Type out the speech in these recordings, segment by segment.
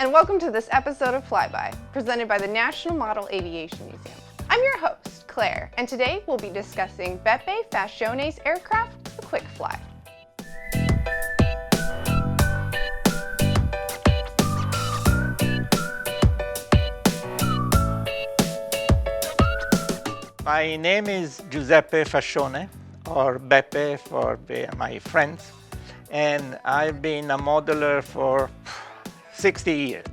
and welcome to this episode of Flyby, presented by the National Model Aviation Museum. I'm your host, Claire, and today we'll be discussing Beppe Fascione's aircraft, the Kwik-Fli. My name is Giuseppe Fascione, or Beppe for my friends, and I've been a modeler for 60 years.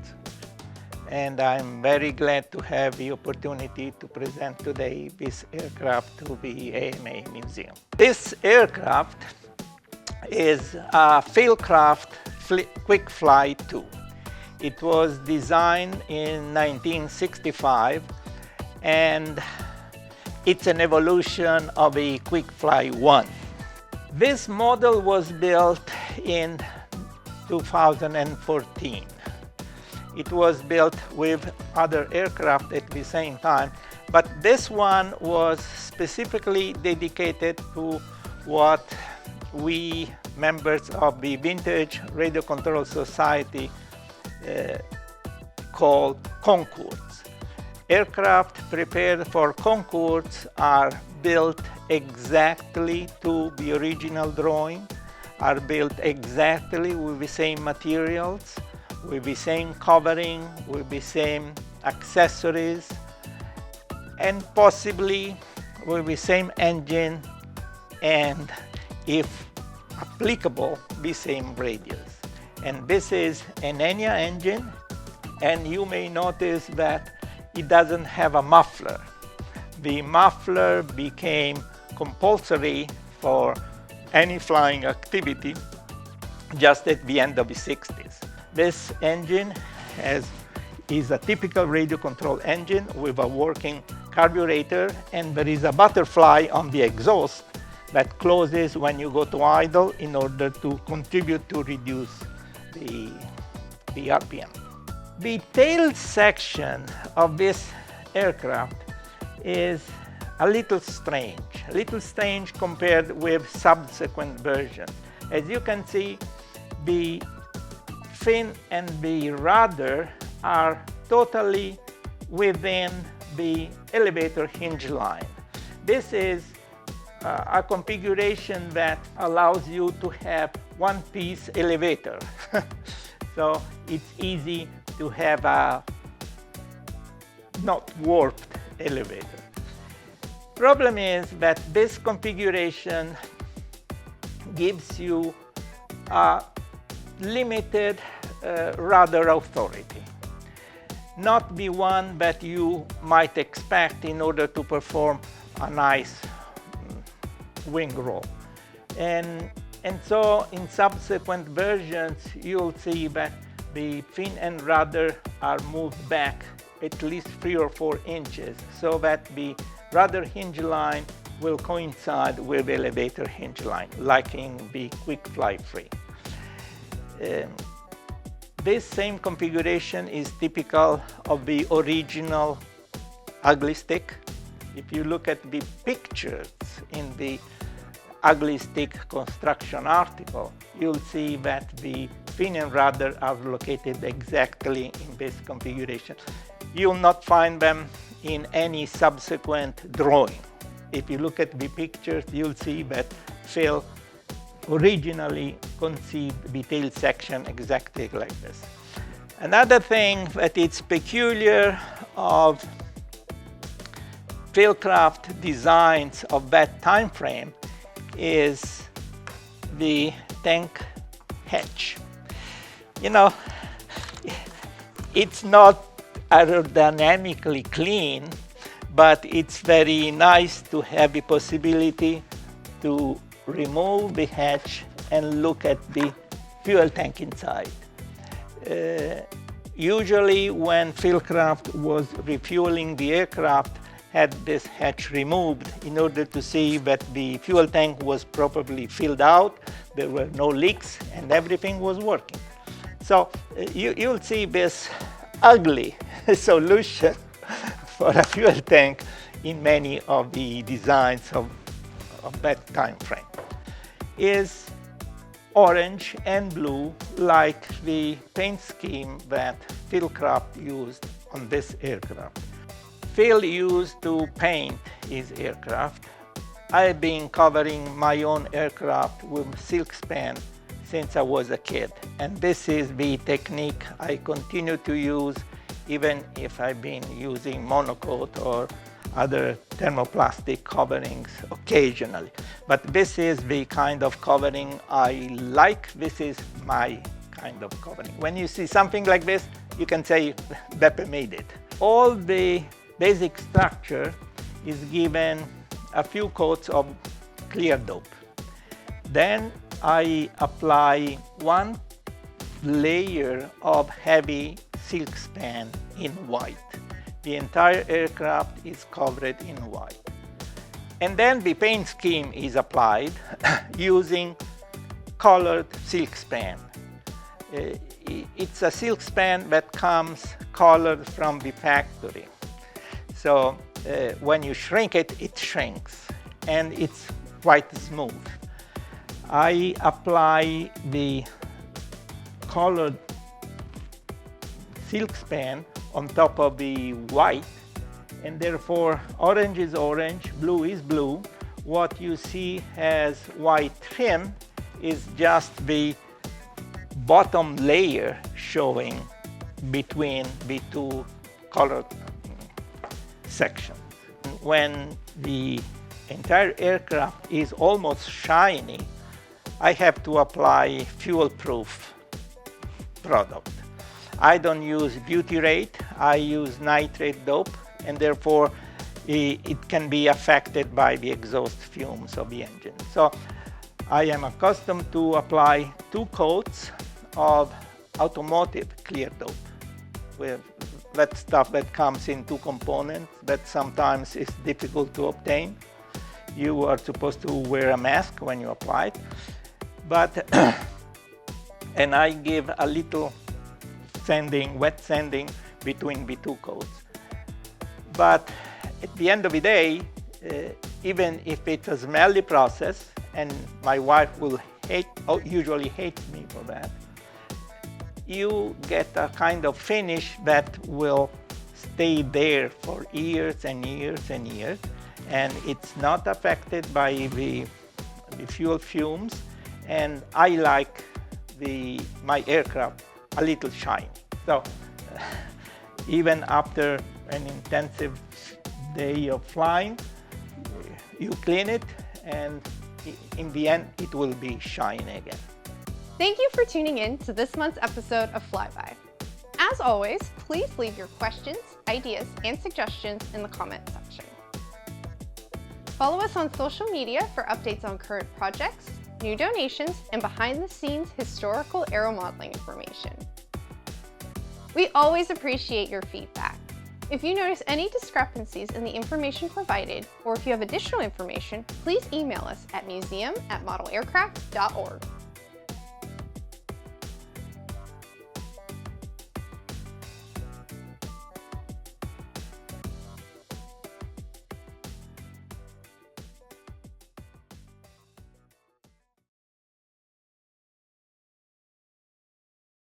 And I'm very glad to have the opportunity to present today this aircraft to the AMA Museum. This aircraft is a Fieldcraft Kwik-Fli II. It was designed in 1965, and it's an evolution of a Kwik-Fli I. This model was built in 2014. It was built with other aircraft at the same time, but this one was specifically dedicated to what we members of the Vintage Radio Control Society call concours. Aircraft prepared for concours are built exactly to the original drawing, are built exactly with the same materials, with the same covering, with the same accessories, and possibly with the same engine, and if applicable, the same radius. And this is an Enya engine, and you may notice that it doesn't have a muffler. The muffler became compulsory for any flying activity just at the end of the 60s. This engine is a typical radio control engine with a working carburetor, and there is a butterfly on the exhaust that closes when you go to idle in order to contribute to reduce the RPM. The tail section of this aircraft is a little strange compared with subsequent versions. As you can see, the fin and the rudder are totally within the elevator hinge line. This is a configuration that allows you to have one-piece elevator. So it's easy to have a not warped elevator. Problem is that this configuration gives you a limited rudder authority, not the one that you might expect in order to perform a nice wing roll. And so in subsequent versions, you'll see that the fin and rudder are moved back at least 3 or 4 inches so that the rudder hinge line will coincide with the elevator hinge line, like in the Kwik-Fli III. This same configuration is typical of the original ugly stick. If you look at the pictures in the ugly stick construction article, you'll see that the fin and rudder are located exactly in this configuration. You'll not find them in any subsequent drawing. If you look at the pictures, you'll see that Phil originally conceived the tail section exactly like this. Another thing that is peculiar of Fieldcraft designs of that time frame is the tank hatch. You know, it's not aerodynamically clean, but it's very nice to have the possibility to remove the hatch and look at the fuel tank inside. Usually when Fieldcraft was refueling the aircraft, had this hatch removed in order to see that the fuel tank was properly filled out, there were no leaks, and everything was working. So you'll see this ugly solution for a fuel tank in many of the designs of that time frame. Is orange and blue like the paint scheme that Phil Craft used on this aircraft. Phil used to paint his aircraft. I've been covering my own aircraft with silk span since I was a kid, and this is the technique I continue to use even if I've been using monocoat or other thermoplastic coverings occasionally. But this is the kind of covering I like. This is my kind of covering. When you see something like this, you can say Beppe made it. All the basic structure is given a few coats of clear dope. Then I apply one layer of heavy silk span in white. The entire aircraft is covered in white. And then the paint scheme is applied using colored silk span. It's a silk span that comes colored from the factory. So when you shrink it, it shrinks and it's quite smooth. I apply the colored silk span on top of the white, and therefore orange is orange, blue is blue. What you see as white trim is just the bottom layer showing between the two colored sections. When the entire aircraft is almost shiny, I have to apply fuel-proof product. I don't use butyrate, I use nitrate dope, and therefore it can be affected by the exhaust fumes of the engine. So I am accustomed to apply 2 coats of automotive clear dope with that stuff that comes in 2 components that sometimes is difficult to obtain. You are supposed to wear a mask when you apply it. But and I give a little sanding, wet sanding between the 2 coats. But at the end of the day, even if it's a smelly process, and my wife will usually hate me for that, you get a kind of finish that will stay there for years and years and years, and it's not affected by the fuel fumes. And I like my aircraft a little shiny. So even after an intensive day of flying, you clean it, and in the end, it will be shiny again. Thank you for tuning in to this month's episode of Flyby. As always, please leave your questions, ideas, and suggestions in the comment section. Follow us on social media for updates on current projects, new donations, and behind-the-scenes historical aero modeling information. We always appreciate your feedback. If you notice any discrepancies in the information provided, or if you have additional information, please email us at museum@modelaircraft.org.